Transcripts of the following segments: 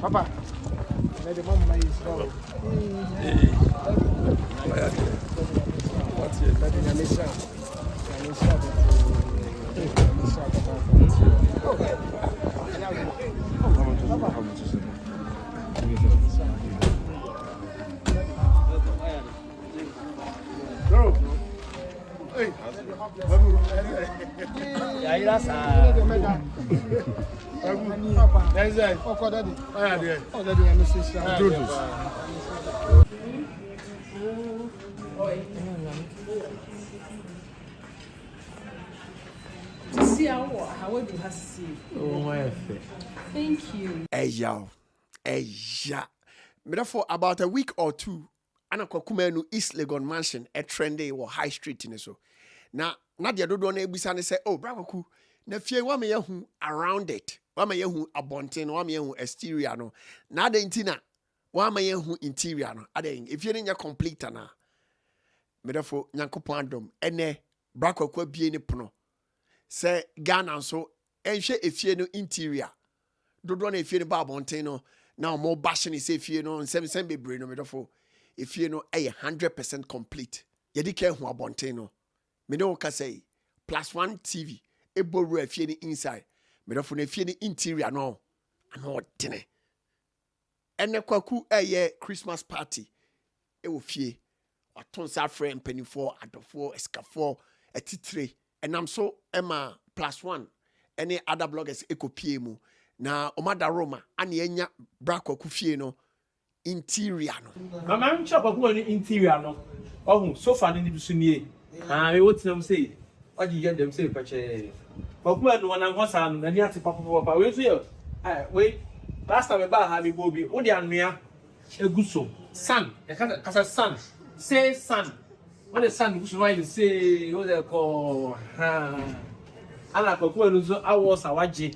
Papa, let the mom my slow. What's it? That is a mission. How much is it? Bro. Hey. Yeah, that's that's it. Oh, daddy. Oh, daddy, I'm Mrs. See how do you have to see? Oh my. Thank you. Hey yo. Therefore, about a week or two, Kwaku Manu East Legon mansion a trendy or high street in so. Now, Nadia do don't ebisa say, oh, Kwaku, na fie wa me yahu around it. Wa me yahu abonten, wa me yahu exterior no. Na de ntina, wa me yahu interior no. Ade if you nya complete na. Therefore, Nyankopon adom ene Kwaku abie ni pono. Say Ghana so enhwe efie no interior. Dodo na efie no ba abonten no. Now more bashing is efie no nsem bebre no therefore efie no 100% complete. Yedi ke hu abonten no. Me no ka say +1 TV eboru efie ni inside. Me therefore na efie ni interior no ano dene. Ene Kwaku Christmas party e wo fie. Waton sa friend penifo adofo escafo etitire. Enam so Emma +1 any other bloggers ekopie mu na omada Roma ani enya Kwaku fie no interior no Mama am chop Kwaku no interior no oh so far ni bisu nie we what them say what you get them say pache Kwaku no wana ngosa no na ni ate papa we so ye we last time we ba ha me bobi wo de anua eguso sun e kasa sun say sun what the sun guso no say what they call ana Kwaku no so awo sawaje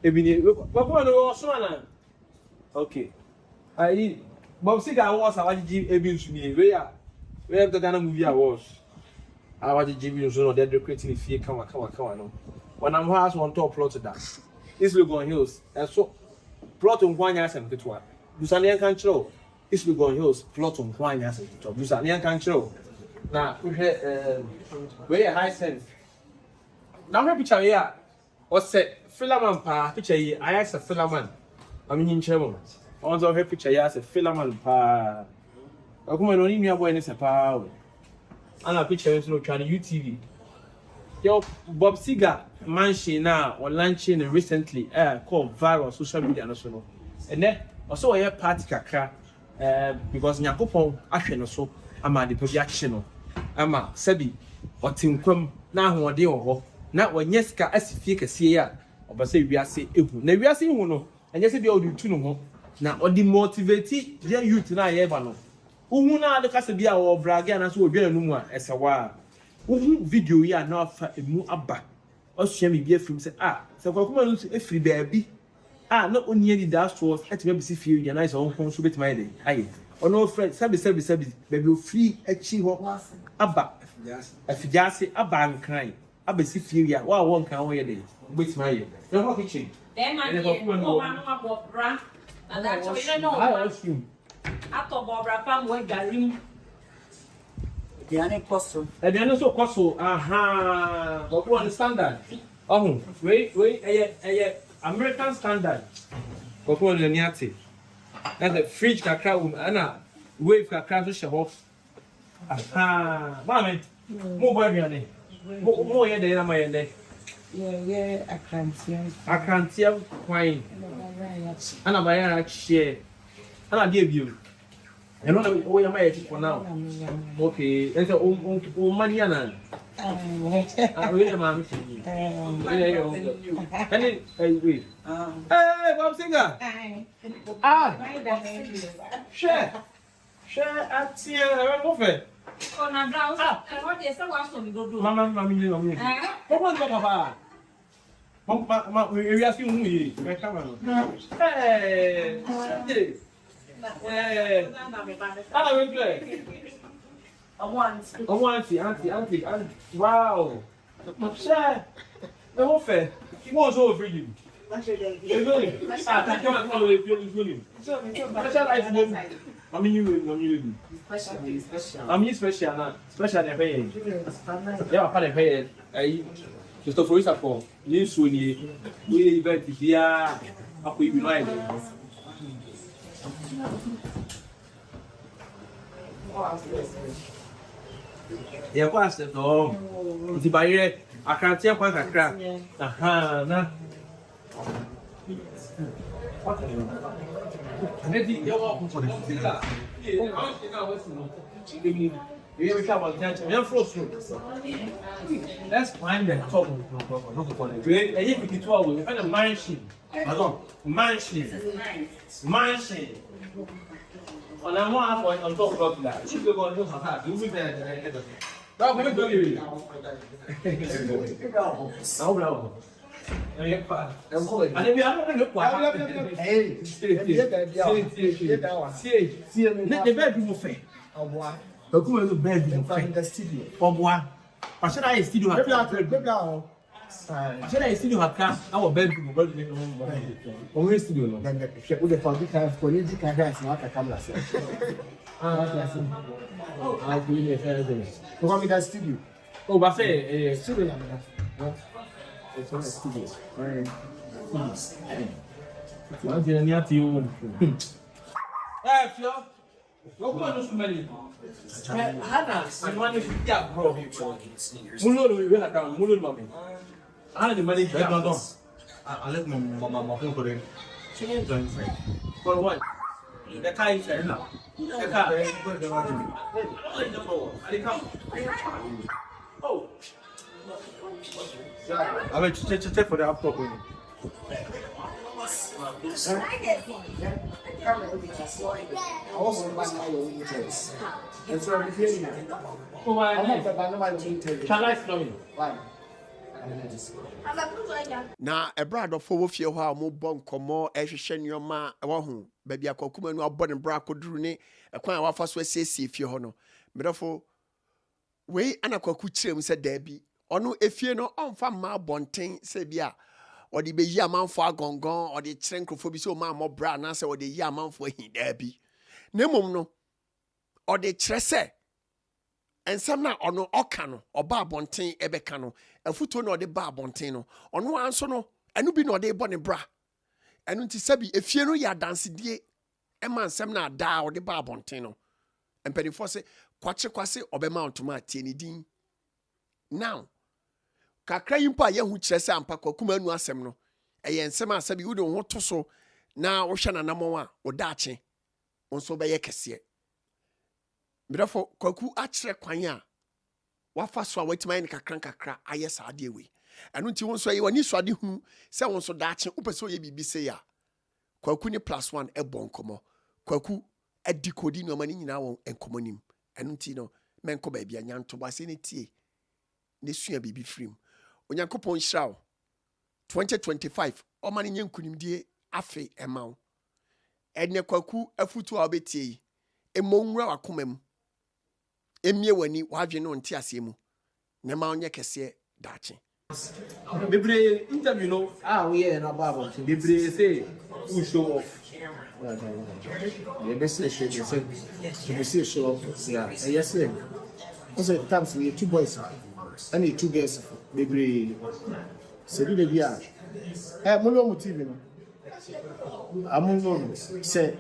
ebini Kwaku no so na okay Bob Siga awards awaji ebi nsumi we have the Ghana movie awards awaji ebi nsumi no they decorating fie kama no when am house on top plot that East Legon Hills so plot on kwanya asem ketwa busane kan chiro East Legon Hills plot on kwanya asem ketwa busane kan chiro na we high sense now we picture here o say filament pa picture here I ask a filament am yin chemo on the picture here as a filament pa Kwaku Manu ni nua boy ni se pa ana picture is no try UTV yo Bob Siga mansion na or launching recently called viral social media no so no and then also we party kakra because Nyankopon ahwe no so ama de pa bi akye no ama sabi otinkwam na ahode ho na wanye sika asifie kase ya obase wiase ehu na wiase hu no enye se bia odi tu no ho na odi motivate their youth na ye ba no uhu na de kase bia wo brage na so odwa nu mu a esewa uhu video ya na afa emu aba osua me bia film se se Kwaku Manu efiri baabi na oni edi Diaspora etime bisi fie ya na so won so betima ye aye ono friend sabi baabi ofiri achi ho aba afijase aba nkran abesi fie ya wa won kan wo ye de betima ye no ho kitchen Dem man o manu abobra and actually no ato bobra pam we garim Diane Koso so Koso Kwaku Manu standard we American standard Kwaku Manu ni ate na the fridge kakra ana wave kakra so sheho mama mo boy biane mo ye de na ma ye de yeah akrantia kwai ana ba ya share ana dey bio e no na we ya ma ye for now okay ente o mania na we ma mi see any wait Bob Siga share atia mo fe ona browse what is that was on do mama Kwaku Manu papa ma we ask you who you come on ana we play auntie wow share the whole fair he was over you Special de pay. Yeah, para de pay. Aí, estou foi isso por. Isso ni, we event here. Aku ibi no ide. Yeah, quase não. Di baile, a cantinha quase kakra. Aha, na. Nedi, eu vou com isso lá. Let's climb the top. And if you do we find a mansion. Mansion. On a more on top of that. She's going to have to do that. No, let me do it. No. And if you don't look what hey, see, let the bedroom fair. The cool is a bedroom in the studio. For what? I said I still have I said I still have our bedroom. Only studio. Then the public have political hands, not a camera. I do it everything. To come in that studio. Oh, but say, studio. It's on the studio. What's your near to you? Hey, Flo. Kwaku Manu sumali. Hana, simani fikia bro. Mulo we na kama mulo mami. Hana the money get don. I let mama phone for them. She join friend. For what? The car is there now. The car. Oh. I will check for the laptop. Na ebrado fo wo fie ho a mo bon komo ehwehwe nneoma wo ho ba bia Kwaku Manu abɔ ne bra koduru ne ekwan a wafa so asiesie fie ho no medafo we ana Kwaku kirem se da bi ono efie no onfa ma bonten se bia odi be yi amanfo agongon odi kire nkrofo bi se o ma mo bra na se odi yi amanfo ahi da bi na mom no odi kire se ensam na ono oka no oba bonten ebeka no afuto na odi ba bonten no ono anso no enu bi na odi bɔ ne bra enu nti sabi efie no ya dance die ema nsam na da odi ba bonten no empenifo se kwase obema ontoma tie ni din now kakra yimpa ye hu kire se ampa Kwaku Manu asem no eye nsem asabi wo de ho to so na wo hwe na namon a wo da ache onso be ye kese mirafo Kwaku akire kwan a wafa so a watima ne kakra aye saade we enu nti wonso ye wani suade hu se wonso da ache upese ye bibi se ya Kwaku ni +1 ebon komo Kwaku adikodi no mani nyina won enkomonim enu nti no menko ba bia nyanto ba se ne tie ne sua bibi frim onyankopon hyrawo 2025 o mani nyankunimdie afe emawo ene Kwaku afutu a obetie yi emonwura wakomam emie wani wadwe no nte asemu ne ma onye kese dache Bebre interview no we here na babo. bebre say who show off The best issue you said. You see show up. Yeah. Yes, sir. Also, times we 2 boys and 2 girls. Baby, so do the beer. Mulo TV no. Amulo say,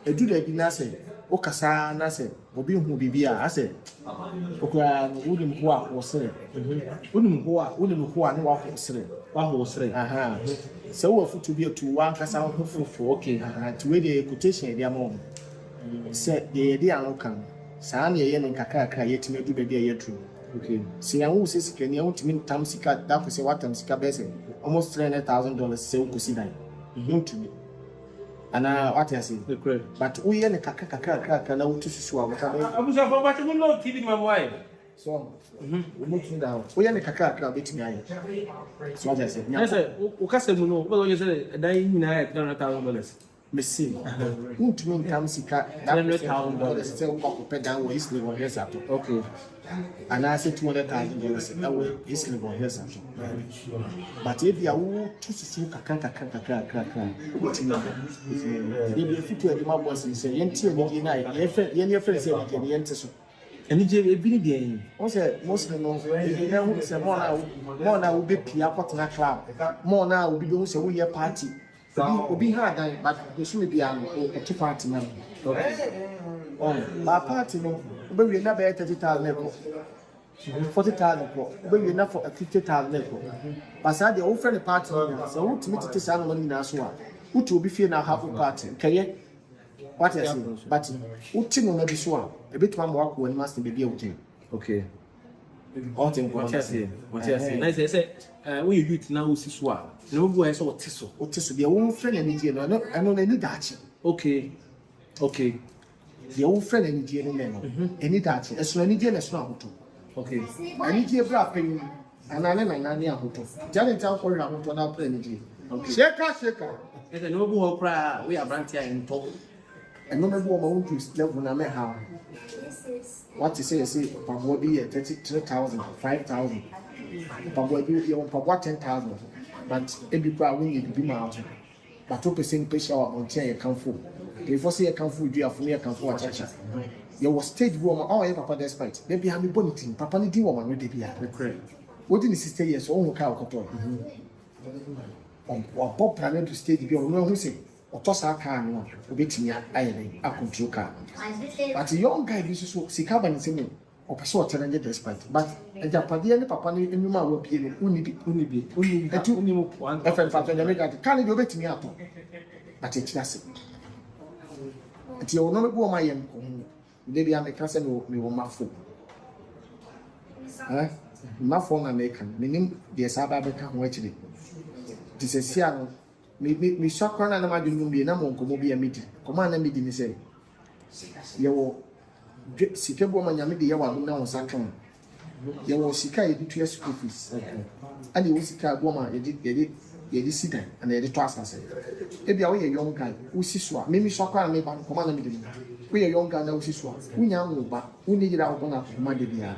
do the binase. Okasa na say, obi hu bibia. I say, okra wouldn't who are was saying. Wouldn't who are no walk saying. What was saying? Aha. So we have to be to one kasa for okay. To wait the quotation the amount. Say the idea no come. San ye yen kakra yet me do baby a true. Okay. See, I won't say can you want me tam sika that was what tam sika best almost $300,000 say go see that. To me. And what I say, but we yen kakra na to sua what I was about to know TV my wife. So, we moving down. We yen kakra bit me. So what I said, I said, Ukase Muno, well, you said $9,000. missing. Won't mean come sika $300,000 still pop down with East Legon here's up. Okay. And I said $200,000 that way East Legon here's up. But if you are too sick, what you know, if you fit to a boss and say, Yenty and your friends say, you can enter. And it's a big game. Also, most of them say more now will be Piapot club. More now will be those who are party. Will be hard, but there should be a 2 party member. My party, but we never 30,000 level. 40,000, but we're enough for a 50,000 level. But I the old friendly party, so to meet the sound money in Aswa. Who to be fear now half a party? Okay, what I say, but who think on the swamp? A bit one walk when must be guilty. Okay. What I say, nice. I said, when you do it now, who's swap? No boy, I saw Tisso, or Tisso, the old friend and Indian. I know they need that. Okay. The old friend and Indian, any that, as well, Indian as well. Okay. I need your wrapping, and I never know how to. Janet, I'll call you to our energy. Shaker. There's a noble cry. We are branching and talk. And no matter what to level when I met her. What to say, Pabodi 33,000, 5,000. Pabodi, you want 10,000. But every crowd we need to be mounted. But 2% pay shower on chair come full. Before say come full, you have for come for a church. You was stage woman, all your papa despite. Maybe I'm a bonneting, Papa need woman with the beer. What did the sister years own cow cotton? On Bob planning to stay the girl, no who say, or toss our car, no, wait me at ironing, a control car. But a young guy uses to see cabin singing, or pursue telling it despite. But a Japadian papa in my work, only be the two one, a friend for the make can't go bet me up. But it's nothing. Until no go my young. Maybe I'm a cousin who will muffle. Muffle American, meaning the Sabaca watching. This is here. Me shock on an imagine be a number of Comobi meeting. Command a meeting, say. You will see a woman, Yamidi Yawa, now on Sakan. You will see Kai to your school fees. And you will see a woman, you did sit down and they did trust us. Maybe a young guy who sees what, maybe shock on me by command a meeting. We are young guy now, we young, but we need our Bonah to Madia.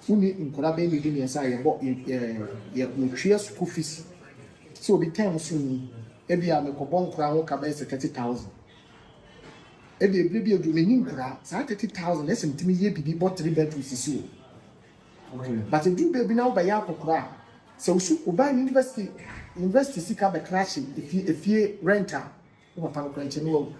We need in collaborating in Saya, but you cheer school fees. So be time soon. Every I'm a cobon crown cabes 30,000. Every baby of remaining crowd, 30,000 less than me, be bought 3 bedrooms. But if you baby now by Yako crowd, so should buy university, see come a crashing if you renter. What I'm going to know.